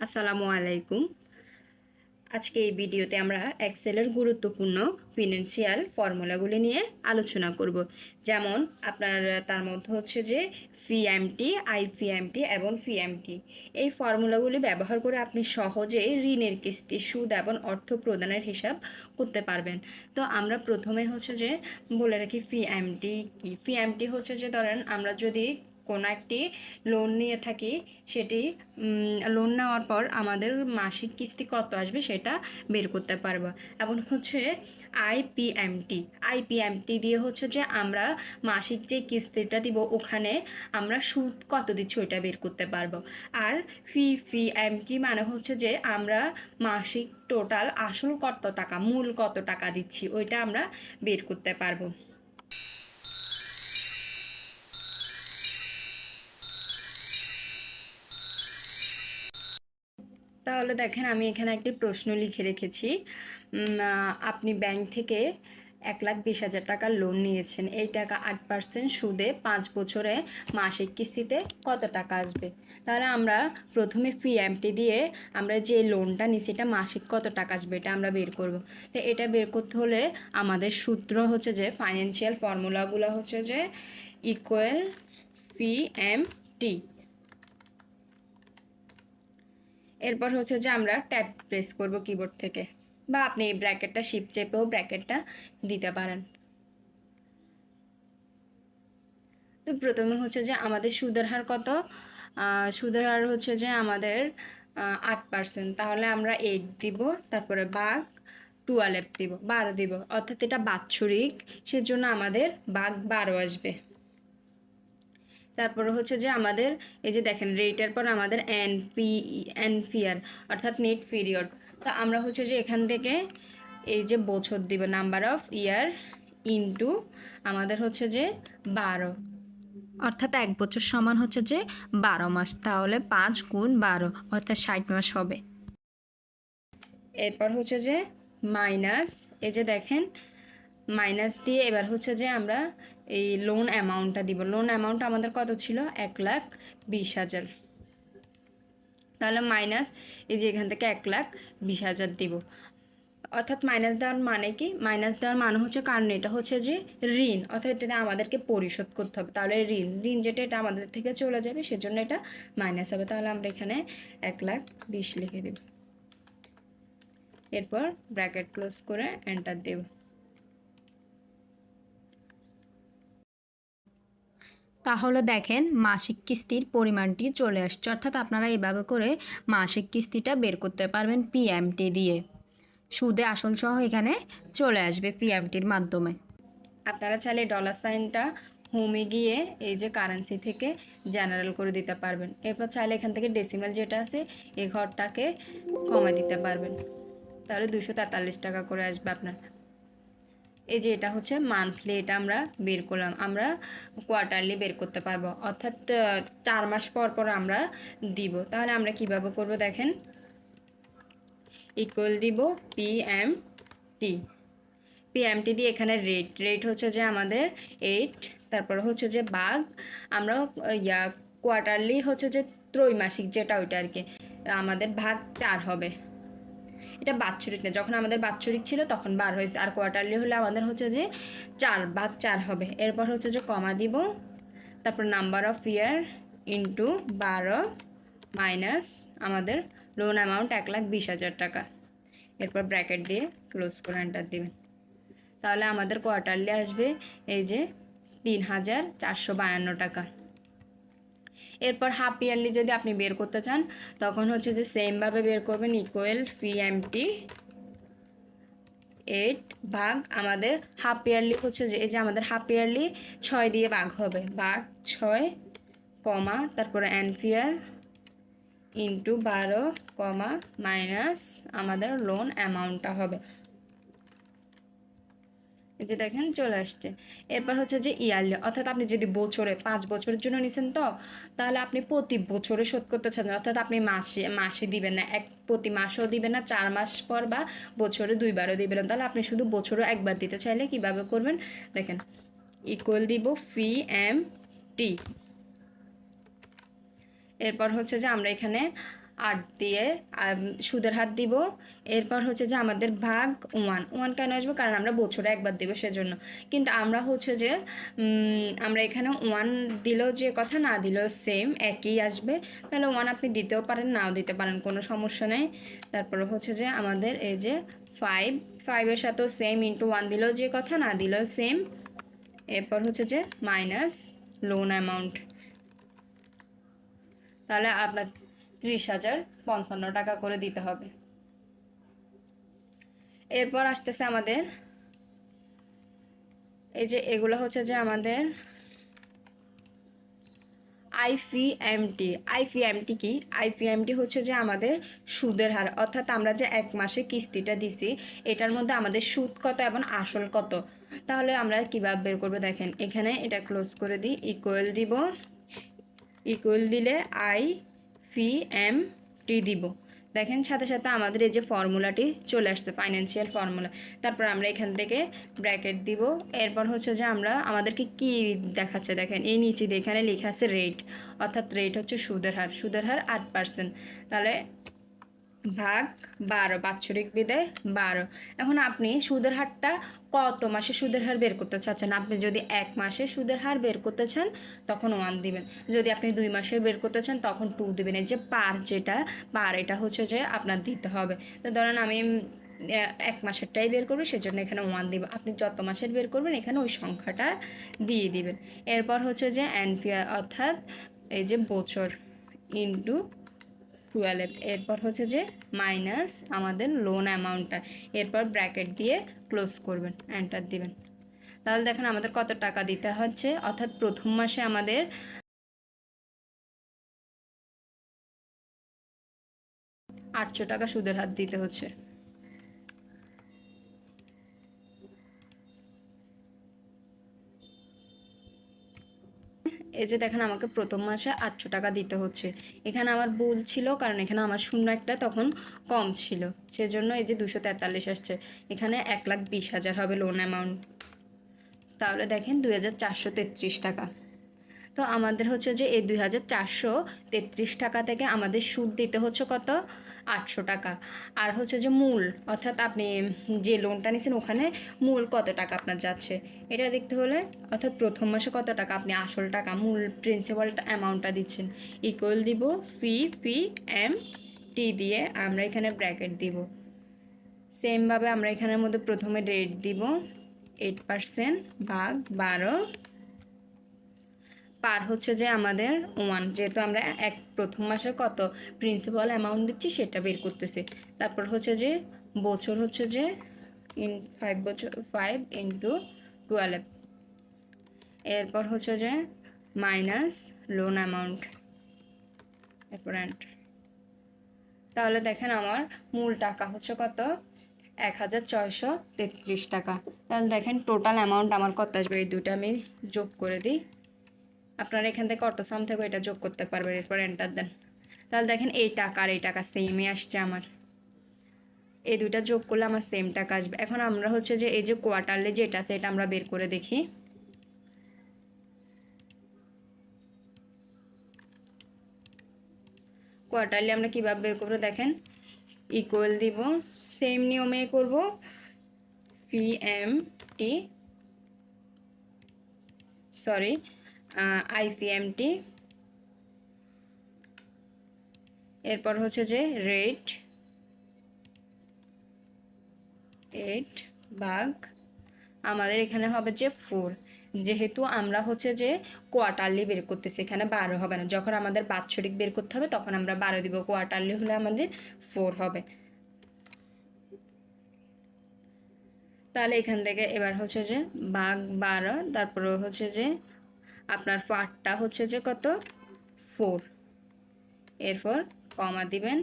আসসালামু আলাইকুম। আজকে এই ভিডিওতে আমরা এক্সেলের গুরুত্বপূর্ণ ফিনান্সিয়াল ফর্মুলাগুলি নিয়ে আলোচনা করব। যেমন আপনার তার মধ্যে হচ্ছে যে পিএমটি, আইপিএমটি এবং পিএমটি। এই ফর্মুলাগুলি ব্যবহার করে আপনি সহজেই ঋণের কিস্তি, সুদ এবং অর্থ প্রদানের হিসাব করতে পারবেন। তো আমরা প্রথমে হচ্ছে যে বলে রাখি পিএমটি কি। পিএমটি হচ্ছে যে ধরেন আমরা যদি কোনো একটি লোন নিয়ে থাকি, সেটি লোন নেওয়ার পর আমাদের মাসিক কিস্তি কত আসবে সেটা বের করতে পারবো। এবং হচ্ছে আইপিএমটি, আইপিএমটি দিয়ে হচ্ছে যে আমরা মাসিক যে কিস্তিটা দিব ওখানে আমরা সুদ কত দিচ্ছি ওইটা বের করতে পারবো। আর পিপিএমটি মানে হচ্ছে যে আমরা মাসিক টোটাল আসল কত টাকা, মূল কত টাকা দিচ্ছি ওইটা আমরা বের করতে পারবো। তাহলে দেখেন, আমি এখানে একটি প্রশ্ন লিখে রেখেছি। আপনি ব্যাংক থেকে 1,20,000 টাকার লোন নিয়েছেন। এই টাকা 8% সুদে 5 বছরে মাসিক কিস্তিতে কত টাকা আসবে? তাহলে আমরা প্রথমে পিএমটি দিয়ে আমরা যে লোনটা নিছি এটা মাসিক কত টাকা আসবে এটা আমরা বের করব। তো এটা বের করতে হলে আমাদের সূত্র হচ্ছে যে, ফাইন্যান্সিয়াল ফর্মুলাগুলো হচ্ছে যে ইকুয়াল পিএমটি। এরপর হচ্ছে যে আমরা ট্যাব প্রেস করব কিবোর্ড থেকে, বা আপনি এই ব্র্যাকেটটা শিফট চেপেও ব্র্যাকেটটা দিতে পারেন। তো প্রথমে হচ্ছে যে আমাদের সুদের হার কত? সুদের হার হচ্ছে যে আমাদের 8%। তাহলে আমরা 8 দিব, তারপরে ভাগ 12 দিব, 12 দিব, অর্থাৎ এটা বাৎসরিক, সেজন্য আমাদের ভাগ 12 আসবে। তারপরে হচ্ছে যে আমাদের এই যে দেখেন রেটের পর আমাদের এনপিআর অর্থাৎ নেট পিরিয়ড। তো আমরা হচ্ছে যে এখান থেকে এই যে বছর দিব, নাম্বার অফ ইয়ার ইনটু আমাদের হচ্ছে যে 12, অর্থাৎ 1 বছর সমান হচ্ছে যে 12 মাস। তাহলে 5 গুণ 12 অর্থাৎ 60 মাস হবে। এরপর হচ্ছে যে মাইনাস, এই যে দেখেন মাইনাস দিয়ে এবার হচ্ছে যে আমরা এই লোন অ্যামাউন্টটা দিব। লোন অ্যামাউন্ট আমাদের কত ছিল? 1,20,000। তাহলে মাইনাস এই যে এখান থেকে 1,20,000 দিব। অর্থাৎ মাইনাস দেওয়ার মানে কি? মাইনাস দেওয়ার মানে হচ্ছে, কারণ এটা হচ্ছে যে ঋণ, অর্থাৎ এটা আমাদেরকে পরিশোধ করতে হবে। তাহলে ঋণ যেটা এটা আমাদের থেকে চলে যাবে, সেজন্য এটা মাইনাস হবে। তাহলে আমরা এখানে 1,20,000 লিখে দেব। এরপর ব্র্যাকেট ক্লোজ করে এন্টার দেব। তাহলে দেখেন মাসিক কিস্তির পরিমাণটি চলে আসছে, অর্থাৎ আপনারা এভাবে করে মাসিক কিস্তিটা বের করতে পারবেন পিএমটি দিয়ে। সুদে আসল সহ এখানে চলে আসবে পিএমটির মাধ্যমে। আপনারা চাইলে ডলার সাইনটা হোমে গিয়ে এই যে কারেন্সি থেকে জেনারেল করে দিতে পারবেন। এরপর চাইলে এখান থেকে ডেসিমাল যেটা আছে এই ঘরটাকে কমায় দিতে পারবেন। তাহলে 243 টাকা করে আসবে আপনার। এই যে এটা হচ্ছে মান্থলি, এটা আমরা বের করলাম। আমরা কোয়ার্টারলি বের করতে পারবো, অর্থাৎ 4 মাস পর পর আমরা দিব। তাহলে আমরা কিভাবে করব দেখেন, ইকুয়াল দিব পিএমটি। পিএমটি দিয়ে এখানে রেট হচ্ছে যে আমাদের 8, তারপর হচ্ছে যে ভাগ আমরা কোয়ার্টারলি হচ্ছে যে ত্রৈমাসিক যেটা ওইটা আর কি, আমাদের ভাগ 4 হবে। এটা বাৎসরিক না, যখন আমাদের বাৎসরিক ছিল তখন 12 হয়েছে, আর কোয়ার্টারলি হলে আমাদের হচ্ছে যে 4/4 হবে। এরপর হচ্ছে যে কমা দিব, তারপর number of year into 12 minus আমাদের লোন অ্যামাউন্ট 1,20,000 টাকা। এরপর ব্র্যাকেট দিয়ে ক্লোজ করে এন্টার দেবেন। তাহলে আমাদের কোয়ার্টারলি আসবে এই যে 3,452 টাকা। এরপর হাফ ইয়ারলি যদি আপনি বের করতে চান তখন হচ্ছে যে সেমভাবে বের করবেন, ইকুয়াল পিএমটি 8 ভাগ আমাদের হাফ ইয়ারলি হচ্ছে যে এই যে আমাদের হাফ ইয়ারলি 6 দিয়ে ভাগ হবে, ভাগ 6 কমা তারপরে এনপিআর ইন্টু 12 কমা মাইনাস আমাদের লোন অ্যামাউন্টটা হবে। এই যে দেখেন চলে আসছে। এরপর হচ্ছে যে ইয়ারলি, অর্থাৎ আপনি যদি বছরে 5 বছরের জন্য নিছেন তো তাহলে আপনি প্রতি বছরে শোধ করতে চান, অর্থাৎ আপনি মাসে দিবেন না, প্রতি মাসেও দিবেন না, 4 মাস পর বা বছরে 2বারও দিবেন না। তাহলে আপনি শুধু বছরে একবার দিতে চাইলে কিভাবে করবেন দেখেন, ইকুয়াল দিব পিএমটি। এরপর হচ্ছে যে আমরা এখানে 8 দিয়ে সুদের হার দিব। এরপর হচ্ছে যে আমাদের ভাগ 1 কেন আসবে, কারণ আমরা বছরে একবার দেবো সেজন্য। কিন্তু আমরা হচ্ছে যে আমরা এখানে 1 দিলেও যে কথা, না দিলেও সেম একই আসবে। তাহলে 1 আপনি দিতেও পারেন, নাও দিতে পারেন, কোনো সমস্যা নেই। তারপরে হচ্ছে যে আমাদের এই যে 5 এর সাথেও সেম, ইন্টু 1 দিলেও যে কথা, না দিলেও সেম। এরপর হচ্ছে যে মাইনাস লোন অ্যামাউন্ট, তাহলে আপনার 30,055 টাকা করে দিতে হবে। এরপর আসতেছে আমাদের এই যে এগুলো হচ্ছে যে আমাদের আইপিএমটি। আইপিএমটি কি? আইপিএমটি হচ্ছে যে আমাদের সুদের হার, অর্থাৎ আমরা যে 1 মাসে কিস্তিটা দিছি এটার মধ্যে আমাদের সুদ কত এবং আসল কত। তাহলে আমরা কীভাবে বের করবো দেখেন, এখানে এটা ক্লোজ করে দিই, ইকুয়াল দিব, ইকুয়াল দিলে IPMT দিব। দেখেন সাথে সাথে আমাদের এই যে ফর্মুলাটি চলে আসছে, ফাইন্যান্সিয়াল ফর্মুলা। তারপর আমরা এখান থেকে ব্র্যাকেট দিব। এরপর হচ্ছে যে আমরা আমাদেরকে কি দেখাচ্ছে দেখেন, এই নিচে এখানে লেখা আছে রেট, অর্থাৎ রেট হচ্ছে সুদের হার, সুদের হার 8%। তাহলে ভাগ 12, বাৎসরিক বিদায় 12। এখন আপনি সুদের হারটা কত মাসে সুদের হার বের করতে চাচ্ছেন? আপনি যদি 1 মাসে সুদের হার বের করতে চান তখন 1 দিবেন, যদি আপনি 2 মাসে বের করতে চান তখন 2 দিবেন। এই যে পার, যেটা পার এটা হচ্ছে যে আপনার দিতে হবে। তো ধরেন আমি 1 মাসেরটাই বের করবো, সেজন্য এখানে 1 দিব। আপনি যত মাসের বের করবেন এখানে ওই সংখ্যাটা দিয়ে দিবেন। এরপর হচ্ছে যে এনপিআর, অর্থাৎ এই যে বছর, ইন্টু 12। এরপর হচ্ছে যে মাইনাস আমাদের লোন অ্যামাউন্টটা, এরপর ব্র্যাকেট দিয়ে ক্লোজ করবেন, এন্টার দিবেন। তাহলে দেখেন আমাদের কত টাকা দিতে হচ্ছে, অর্থাৎ প্রথম মাসে আমাদের 800 টাকা সুদের হার দিতে হচ্ছে। এই যে দেখেন আমাকে প্রথম মাসে 800 টাকা দিতে হচ্ছে। এখানে আমার ভুল ছিল, কারণ এখানে আমার শূন্য একটা তখন কম ছিল, সেজন্য এই যে 243 আসছে। এখানে 1,20,000 হবে লোন অ্যামাউন্ট। তাহলে দেখেন 2,433 টাকা। তো আমাদের হচ্ছে যে এই 2,433 টাকা থেকে আমাদের সুদ দিতে হচ্ছে কত, 800 টাকা। আর হচ্ছে যে মূল, অর্থাৎ আপনি যে লোনটা নিয়েছেন ওখানে মূল কত টাকা আপনার যাচ্ছে এটা দেখতে হলে, অর্থাৎ প্রথম মাসে কত টাকা আপনি আসল টাকা মূল প্রিন্সিপাল অ্যামাউন্টটা দিচ্ছেন, ইকুয়াল দিব PPMT দিয়ে আমরা এখানে ব্র্যাকেট দিব। সেমভাবে আমরা এখানের মধ্যে প্রথমে রেট দিব 8% ভাগ 12, পার হচ্ছে যে আমাদের 1, যেহেতু আমরা প্রথম মাসে কত প্রিন্সিপাল অ্যামাউন্ট দিচ্ছি সেটা বের করতেছি। তারপর হচ্ছে যে বছর হচ্ছে যে 5 বছর, 5 ইন্টু 12। এরপর হচ্ছে যে মাইনাস লোন অ্যামাউন্ট, এরপর এন্টার। তাহলে দেখেন আমার মূল টাকা হচ্ছে কত, 1,633 টাকা। তাহলে দেখেন টোটাল অ্যামাউন্ট আমার কত আসবে, এই দুটো আমি যোগ করে দিই। আপনারা এখান থেকে অটো সাম থেকে এটা যোগ করতে পারবেন, এরপর এন্টার দেন। তাহলে দেখেন এই টাকা আর এই টাকা সেমই আসছে আমার, এই দুইটা যোগ করলে আমার সেম টাকা আসবে। এখন আমরা হচ্ছে যে এই যে কোয়ার্টারলি যেটা আছে এটা আমরা বের করে দেখি। কোয়ার্টারলি আমরা কীভাবে বের করবো দেখেন, ইকুয়াল দিব, সেম নিয়মে করব, PMT, সরি IPMT, এরপর হচ্ছে যে রেট 8 ভাগ আমাদের এখানে হবে যে 4। যেহেতু আমরা হচ্ছে যে কোয়ার্টারলি বের করতেছি, এখানে 12 হবে না, যখন আমাদের বাৎসরিক বের করতে হবে তখন আমরা 12 দিব, কোয়ার্টারলি হলে আমাদের 4 হবে। তাহলে এখান থেকে এবার হচ্ছে যে ভাগ 12, তারপরে হচ্ছে যে আপনার পার্টটা হচ্ছে যে কত, 4, এরপর কমা দিবেন,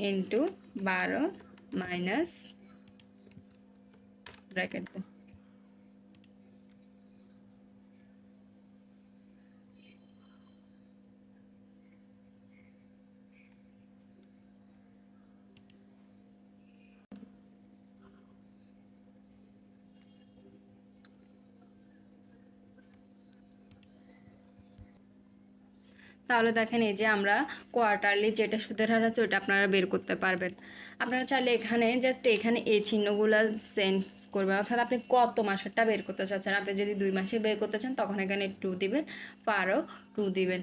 ইন্টু 12 মাইনাস ব্র্যাকেট দেন। তাহলে দেখেন এই যে আমরা কোয়ার্টারলি যেটা সুদের হার আছে ওটা আপনারা বের করতে পারবেন। আপনারা চাইলে এখানে জাস্ট এখানে এই চিহ্নগুলো চেঞ্জ করবেন, অর্থাৎ আপনি কত মাসেরটা বের করতে চাচ্ছেন। আপনি যদি 2 মাসে বের করতে চান তখন এখানে 2 দিবেন, পারও 2 দিবেন।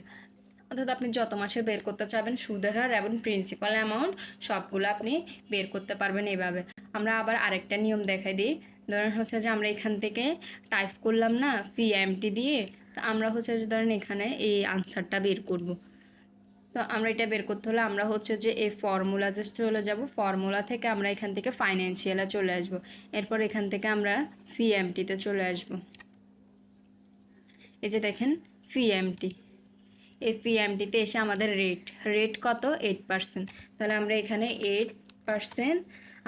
অর্থাৎ আপনি যত মাসে বের করতে চাবেন সুদের হার এবং প্রিন্সিপাল অ্যামাউন্ট সবগুলো আপনি বের করতে পারবেন এইভাবে। আমরা আবার আরেকটা নিয়ম দেখাই দিই। ধরেন হচ্ছে যে আমরা এখান থেকে টাইপ করলাম না পিএমটি দিয়ে, তো আমরা হচ্ছে যে ধরেন এখানে এই আনসারটা বের করব। তো আমরা এটা বের করতে হলে আমরা হচ্ছে যে এই ফর্মুলাতে চলে যাব, ফর্মুলা থেকে আমরা এখান থেকে ফাইন্যান্সিয়ালে চলে আসব, এরপর এখান থেকে আমরা পিএমটিতে চলে আসব। এই যে দেখেন পিএমটি, এই পিএমটিতে এসে আমাদের রেট কত 8%। তাহলে আমরা এখানে 8%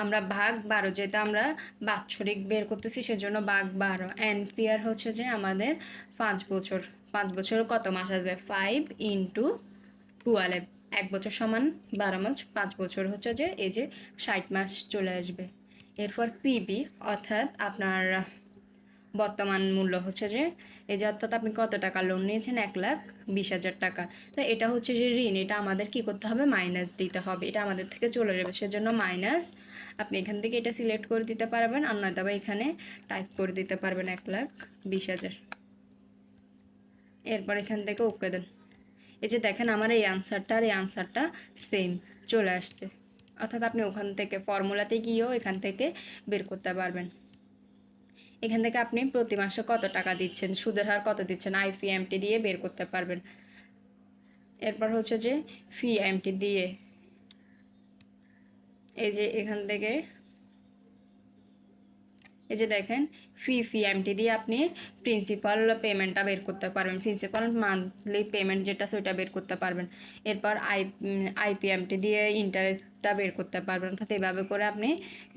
আমরা ভাগ 12, যেহেতু আমরা বাৎসরিক বের করতেছি সেজন্য ভাগ 12। এনপিআর হচ্ছে যে আমাদের 5 বছর, 5 বছর কত মাস আসবে 5 × 12, 1 বছর সমান 12 মাস, 5 বছর হচ্ছে যে এই যে 60 মাস চলে আসবে। এরপর পিবি অর্থাৎ আপনার বর্তমান মূল্য হচ্ছে যে এই যে অর্থাৎ আপনি কত টাকা লোন নিয়েছেন 1,20,000 টাকা। তো এটা হচ্ছে যে ঋণ, এটা আমাদের কি করতে হবে মাইনাস দিতে হবে, এটা আমাদের থেকে চলে যাবে সেজন্য মাইনাস। আপনি এখান থেকে এটা সিলেক্ট করে দিতে পারবেন, আর নয়তো বা এখানে টাইপ করে দিতে পারবেন 1,20,000। এরপর এখান থেকে ওকে দেন। এই যে দেখেন আমার এই আনসারটা আর এই আনসারটা সেম চলে আসছে, অর্থাৎ আপনি ওখান থেকে ফর্মুলাতে গিয়েও এখান থেকে বের করতে পারবেন। এখান থেকে আপনি প্রতি মাসে কত টাকা দিচ্ছেন, সুদের হার কত দিচ্ছেন আইপিএমটি দিয়ে বের করতে পারবেন। এরপর হচ্ছে যে পিএমটি দিয়ে এই যে এখান থেকে এই যে দেখেন পিএমটি দিয়ে আপনি প্রিন্সিপাল পেমেন্টটা বের করতে পারবেন, প্রিন্সিপাল মান্থলি পেমেন্ট যেটা সেটা বের করতে পারবেন। এরপর আইপিএমটি দিয়ে ইন্টারেস্টটা বের করতে পারবেন, অর্থাৎ এভাবে করে আপনি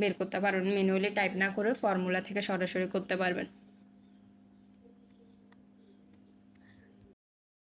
বের করতে পারবেন, ম্যানুয়ালি টাইপ না করে ফর্মুলা থেকে সরাসরি করতে পারবেন।